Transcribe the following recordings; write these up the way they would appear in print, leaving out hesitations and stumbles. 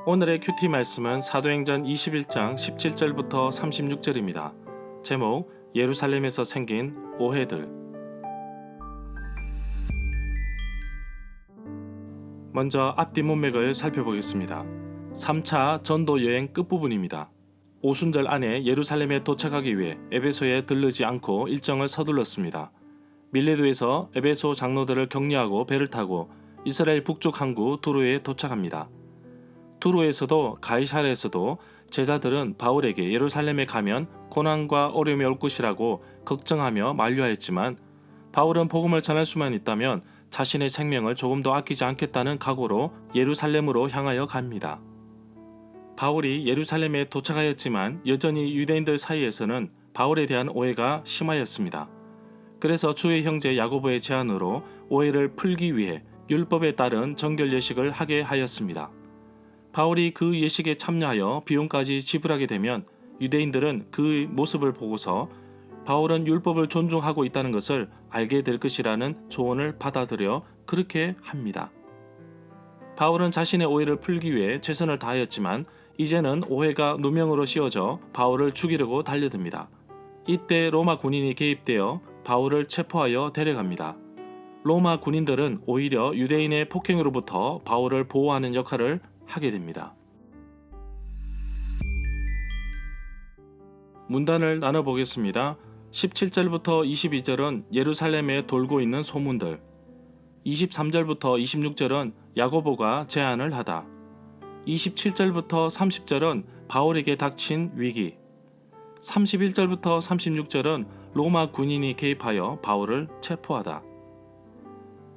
오늘의 큐티 말씀은 사도행전 21장 17절부터 36절입니다. 제목 예루살렘에서 생긴 오해들. 먼저 앞뒤 문맥을 살펴보겠습니다. 3차 전도 여행 끝부분입니다. 오순절 안에 예루살렘에 도착하기 위해 에베소에 들르지 않고 일정을 서둘렀습니다. 밀레도에서 에베소 장로들을 격려하고 배를 타고 이스라엘 북쪽 항구 두로에 도착합니다. 두로에서도 가이사랴에서도 제자들은 바울에게 예루살렘에 가면 고난과 어려움이 올 것이라고 걱정하며 만류하였지만 바울은 복음을 전할 수만 있다면 자신의 생명을 조금도 아끼지 않겠다는 각오로 예루살렘으로 향하여 갑니다. 바울이 예루살렘에 도착하였지만 여전히 유대인들 사이에서는 바울에 대한 오해가 심하였습니다. 그래서 주의 형제 야고보의 제안으로 오해를 풀기 위해 율법에 따른 정결 예식을 하게 하였습니다. 바울이 그 예식에 참여하여 비용까지 지불하게 되면 유대인들은 그 모습을 보고서 바울은 율법을 존중하고 있다는 것을 알게 될 것이라는 조언을 받아들여 그렇게 합니다. 바울은 자신의 오해를 풀기 위해 최선을 다하였지만 이제는 오해가 누명으로 씌워져 바울을 죽이려고 달려듭니다. 이때 로마 군인이 개입되어 바울을 체포하여 데려갑니다. 로마 군인들은 오히려 유대인의 폭행으로부터 바울을 보호하는 역할을 하게 됩니다. 문단을 나눠보겠습니다. 17절부터 22절은 예루살렘에 돌고 있는 소문들, 23절부터 26절은 야고보가 제안을 하다, 27절부터 30절은 바울에게 닥친 위기, 31절부터 36절은 로마 군인이 개입하여 바울을 체포하다.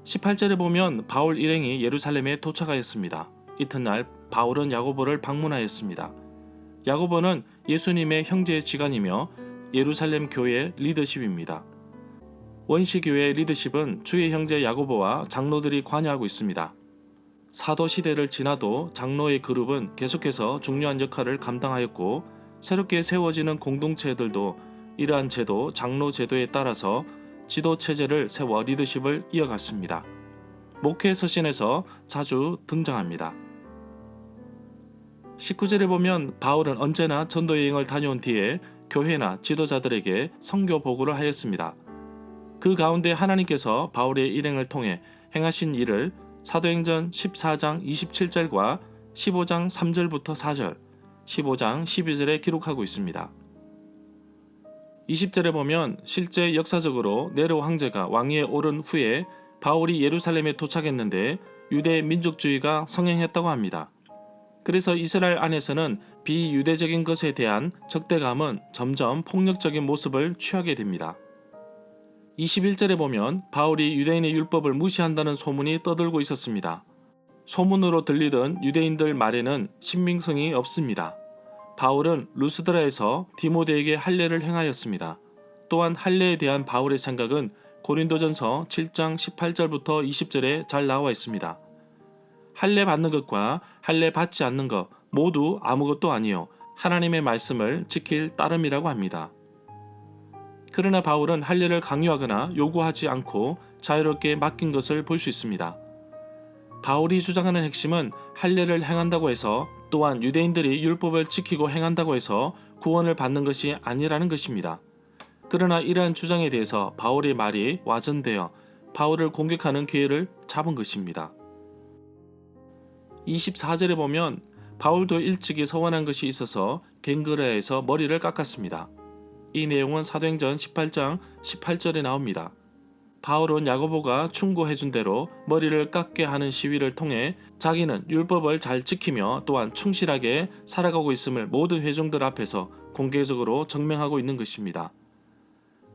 18절에 보면 바울 일행이 예루살렘에 도착하였습니다. 이튿날 바울은 야고보를 방문하였습니다. 야고보는 예수님의 형제 지간이며 예루살렘 교회 리더십입니다. 원시교회 리더십은 주의 형제 야고보와 장로들이 관여하고 있습니다. 사도 시대를 지나도 장로의 그룹은 계속해서 중요한 역할을 감당하였고 새롭게 세워지는 공동체들도 이러한 제도, 장로 제도에 따라서 지도 체제를 세워 리더십을 이어갔습니다. 목회 서신에서 자주 등장합니다. 19절에 보면 바울은 언제나 전도 여행을 다녀온 뒤에 교회나 지도자들에게 선교 보고를 하였습니다. 그 가운데 하나님께서 바울의 일행을 통해 행하신 일을 사도행전 14장 27절과 15장 3절부터 4절, 15장 12절에 기록하고 있습니다. 20절에 보면 실제 역사적으로 네로 황제가 왕위에 오른 후에 바울이 예루살렘에 도착했는데 유대 민족주의가 성행했다고 합니다. 그래서 이스라엘 안에서는 비유대적인 것에 대한 적대감은 점점 폭력적인 모습을 취하게 됩니다. 21절에 보면 바울이 유대인의 율법을 무시한다는 소문이 떠돌고 있었습니다. 소문으로 들리던 유대인들 말에는 신빙성이 없습니다. 바울은 루스드라에서 디모데에게 할례를 행하였습니다. 또한 할례에 대한 바울의 생각은 고린도전서 7장 18절부터 20절에 잘 나와 있습니다. 할례 받는 것과 할례 받지 않는 것 모두 아무것도 아니요 하나님의 말씀을 지킬 따름이라고 합니다. 그러나 바울은 할례를 강요하거나 요구하지 않고 자유롭게 맡긴 것을 볼 수 있습니다. 바울이 주장하는 핵심은 할례를 행한다고 해서 또한 유대인들이 율법을 지키고 행한다고 해서 구원을 받는 것이 아니라는 것입니다. 그러나 이러한 주장에 대해서 바울의 말이 와전되어 바울을 공격하는 기회를 잡은 것입니다. 24절에 보면 바울도 일찍이 서원한 것이 있어서 갱그라에서 머리를 깎았습니다. 이 내용은 사도행전 18장 18절에 나옵니다. 바울은 야고보가 충고해준 대로 머리를 깎게 하는 시위를 통해 자기는 율법을 잘 지키며 또한 충실하게 살아가고 있음을 모든 회중들 앞에서 공개적으로 증명하고 있는 것입니다.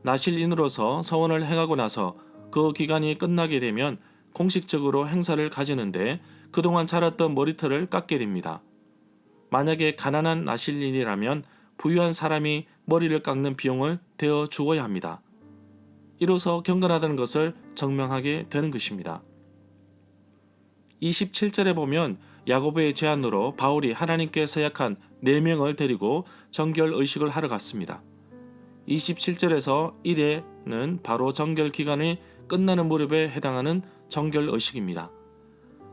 나실인으로서 서원을 행하고 나서 그 기간이 끝나게 되면 공식적으로 행사를 가지는데 그동안 자랐던 머리털을 깎게 됩니다. 만약에 가난한 나실인이라면 부유한 사람이 머리를 깎는 비용을 대어 주어야 합니다. 이로써 경건하다는 것을 증명하게 되는 것입니다. 27절에 보면 야고보의 제안으로 바울이 하나님께 서약한 4명을 데리고 정결 의식을 하러 갔습니다. 27절에서 1회는 바로 정결 기간이 끝나는 무렵에 해당하는 정결 의식입니다.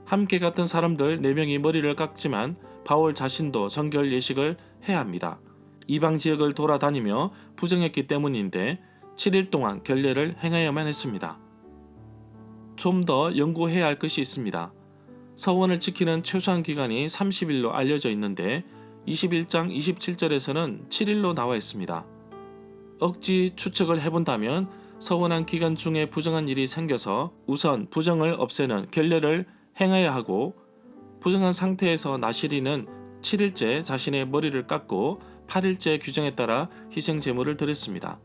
함께 갔던 사람들 4명이 머리를 깎지만 바울 자신도 정결 예식을 해야 합니다. 이방 지역을 돌아다니며 부정했기 때문인데 7일 동안 결례를 행하여야만 했습니다. 좀 더 연구해야 할 것이 있습니다. 서원을 지키는 최소한 기간이 30일로 알려져 있는데 21장 27절에서는 7일로 나와 있습니다. 억지 추측을 해본다면 서원한 기간 중에 부정한 일이 생겨서 우선 부정을 없애는 결례를 행해야 하고, 부정한 상태에서 나시리는 7일째 자신의 머리를 깎고 8일째 규정에 따라 희생 제물을 드렸습니다.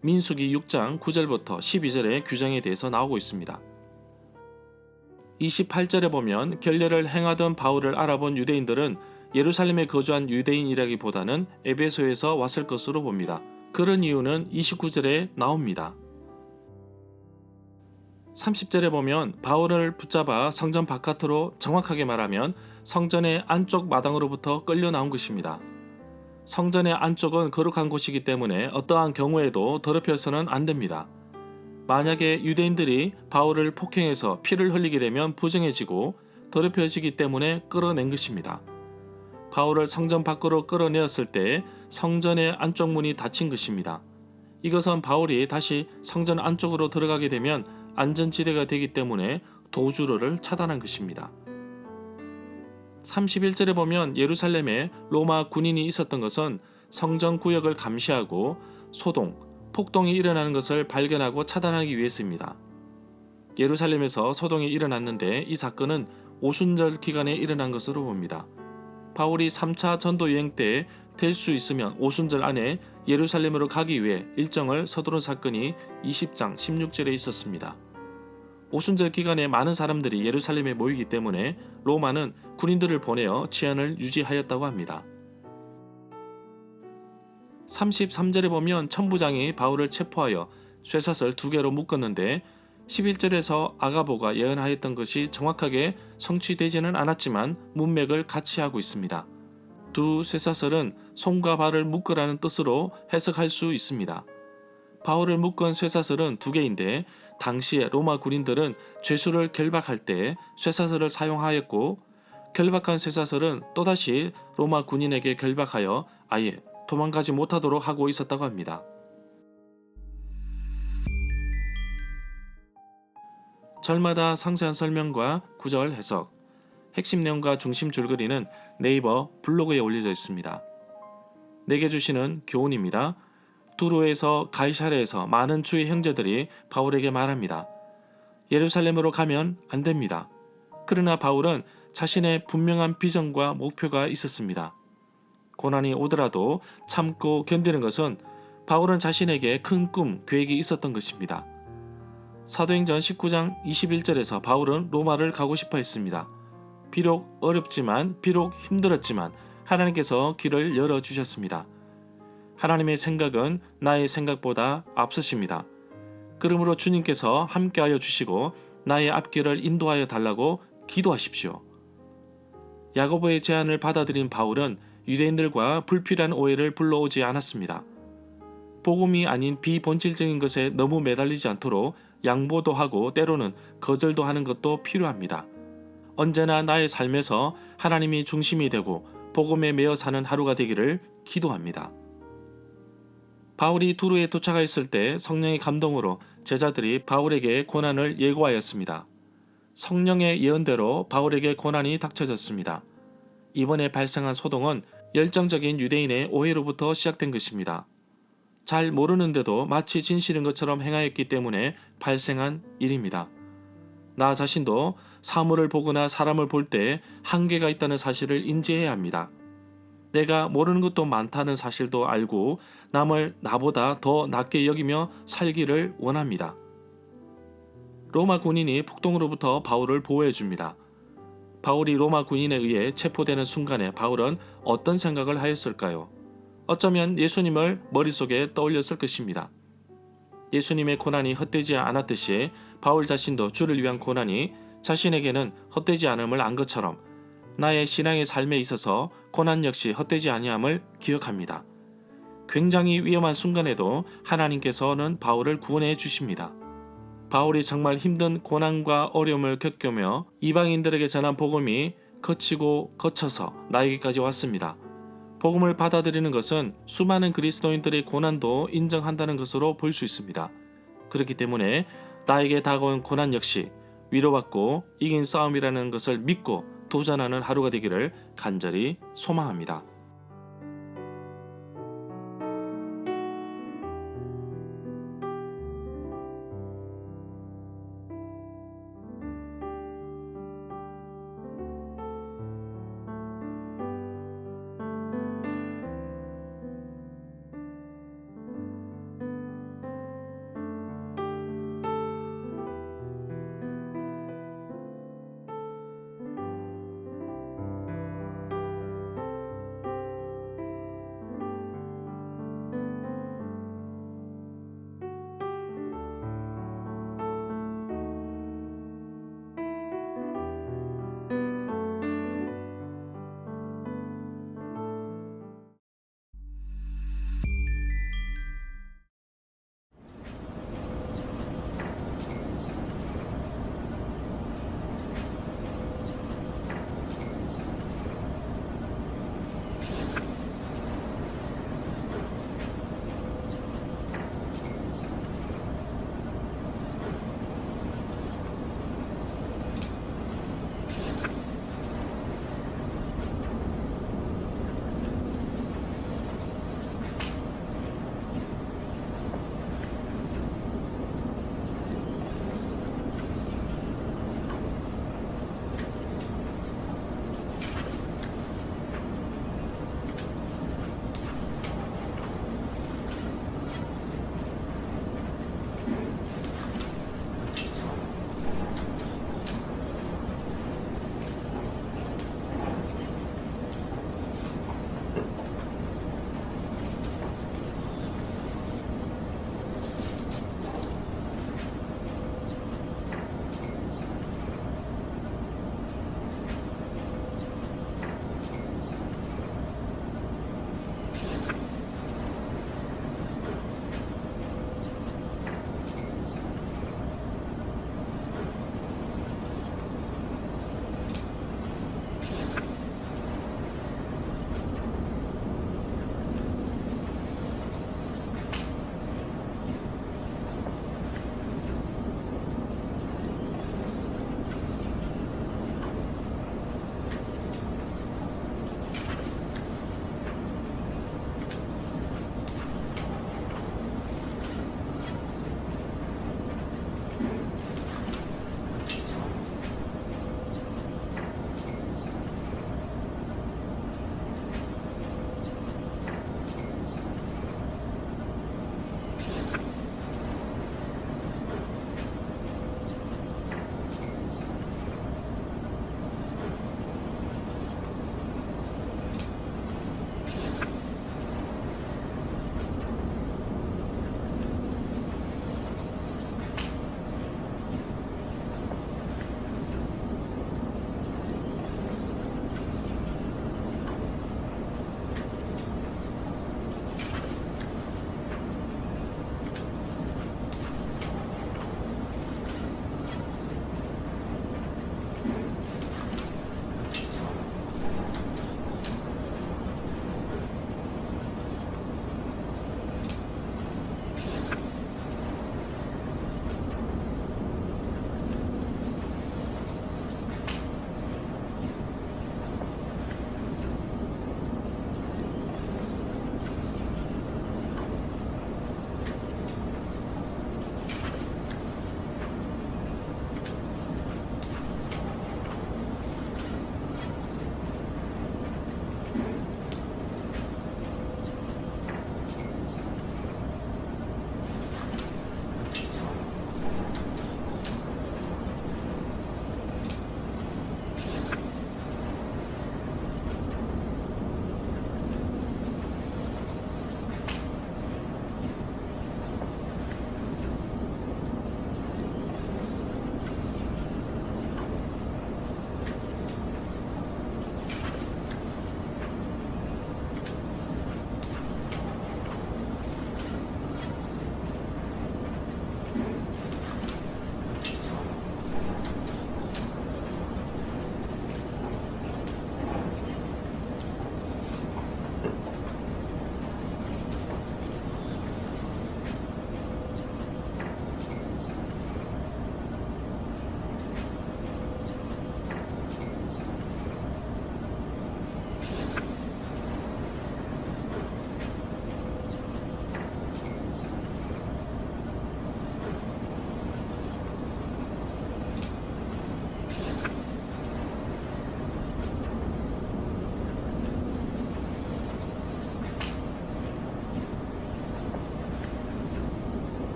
민수기 6장 9절부터 12절의 규정에 대해서 나오고 있습니다. 28절에 보면 결례를 행하던 바울을 알아본 유대인들은 예루살렘에 거주한 유대인이라기보다는 에베소에서 왔을 것으로 봅니다. 그런 이유는 29절에 나옵니다. 30절에 보면 바울을 붙잡아 성전 바깥으로, 정확하게 말하면 성전의 안쪽 마당으로부터 끌려 나온 것입니다. 성전의 안쪽은 거룩한 곳이기 때문에 어떠한 경우에도 더럽혀서는 안 됩니다. 만약에 유대인들이 바울을 폭행해서 피를 흘리게 되면 부정해지고 더럽혀지기 때문에 끌어낸 것입니다. 바울을 성전 밖으로 끌어내었을 때 성전의 안쪽 문이 닫힌 것입니다. 이것은 바울이 다시 성전 안쪽으로 들어가게 되면 안전지대가 되기 때문에 도주로를 차단한 것입니다. 31절에 보면 예루살렘에 로마 군인이 있었던 것은 성전 구역을 감시하고 소동, 폭동이 일어나는 것을 발견하고 차단하기 위해서입니다. 예루살렘에서 소동이 일어났는데 이 사건은 오순절 기간에 일어난 것으로 봅니다. 바울이 3차 전도 여행 때 될 수 있으면 오순절 안에 예루살렘으로 가기 위해 일정을 서두른 사건이 20장 16절에 있었습니다. 오순절 기간에 많은 사람들이 예루살렘에 모이기 때문에 로마는 군인들을 보내어 치안을 유지하였다고 합니다. 33절에 보면 천부장이 바울을 체포하여 쇠사슬 2개로 묶었는데 11절에서 아가보가 예언하였던 것이 정확하게 성취되지는 않았지만 문맥을 같이 하고 있습니다. 두 쇠사슬은 손과 발을 묶으라는 뜻으로 해석할 수 있습니다. 바울을 묶은 쇠사슬은 2개인데 당시에 로마 군인들은 죄수를 결박할 때 쇠사슬을 사용하였고, 결박한 쇠사슬은 또다시 로마 군인에게 결박하여 아예 도망가지 못하도록 하고 있었다고 합니다. 절마다 상세한 설명과 구절 해석, 핵심 내용과 중심 줄거리는 네이버 블로그에 올려져 있습니다. 내게 주시는 교훈입니다. 두로에서 가이사랴에서 많은 주의 형제들이 바울에게 말합니다. 예루살렘으로 가면 안 됩니다. 그러나 바울은 자신의 분명한 비전과 목표가 있었습니다. 고난이 오더라도 참고 견디는 것은 바울은 자신에게 큰 꿈, 계획이 있었던 것입니다. 사도행전 19장 21절에서 바울은 로마를 가고 싶어 했습니다. 비록 어렵지만, 비록 힘들었지만 하나님께서 길을 열어주셨습니다. 하나님의 생각은 나의 생각보다 앞서십니다. 그러므로 주님께서 함께하여 주시고 나의 앞길을 인도하여 달라고 기도하십시오. 야고보의 제안을 받아들인 바울은 유대인들과 불필요한 오해를 불러오지 않았습니다. 복음이 아닌 비본질적인 것에 너무 매달리지 않도록 양보도 하고 때로는 거절도 하는 것도 필요합니다. 언제나 나의 삶에서 하나님이 중심이 되고 복음에 매여 사는 하루가 되기를 기도합니다. 바울이 두루에 도착하였을 때 성령의 감동으로 제자들이 바울에게 고난을 예고하였습니다. 성령의 예언대로 바울에게 고난이 닥쳐졌습니다. 이번에 발생한 소동은 열정적인 유대인의 오해로부터 시작된 것입니다. 잘 모르는데도 마치 진실인 것처럼 행하였기 때문에 발생한 일입니다. 나 자신도 사물을 보거나 사람을 볼 때 한계가 있다는 사실을 인지해야 합니다. 내가 모르는 것도 많다는 사실도 알고 남을 나보다 더 낮게 여기며 살기를 원합니다. 로마 군인이 폭동으로부터 바울을 보호해 줍니다. 바울이 로마 군인에 의해 체포되는 순간에 바울은 어떤 생각을 하였을까요? 어쩌면 예수님을 머릿속에 떠올렸을 것입니다. 예수님의 고난이 헛되지 않았듯이 바울 자신도 주를 위한 고난이 자신에게는 헛되지 않음을 안 것처럼 나의 신앙의 삶에 있어서 고난 역시 헛되지 아니함을 기억합니다. 굉장히 위험한 순간에도 하나님께서는 바울을 구원해 주십니다. 바울이 정말 힘든 고난과 어려움을 겪으며 이방인들에게 전한 복음이 거치고 거쳐서 나에게까지 왔습니다. 복음을 받아들이는 것은 수많은 그리스도인들의 고난도 인정한다는 것으로 볼 수 있습니다. 그렇기 때문에 나에게 다가온 고난 역시 위로받고 이긴 싸움이라는 것을 믿고 도전하는 하루가 되기를 간절히 소망합니다.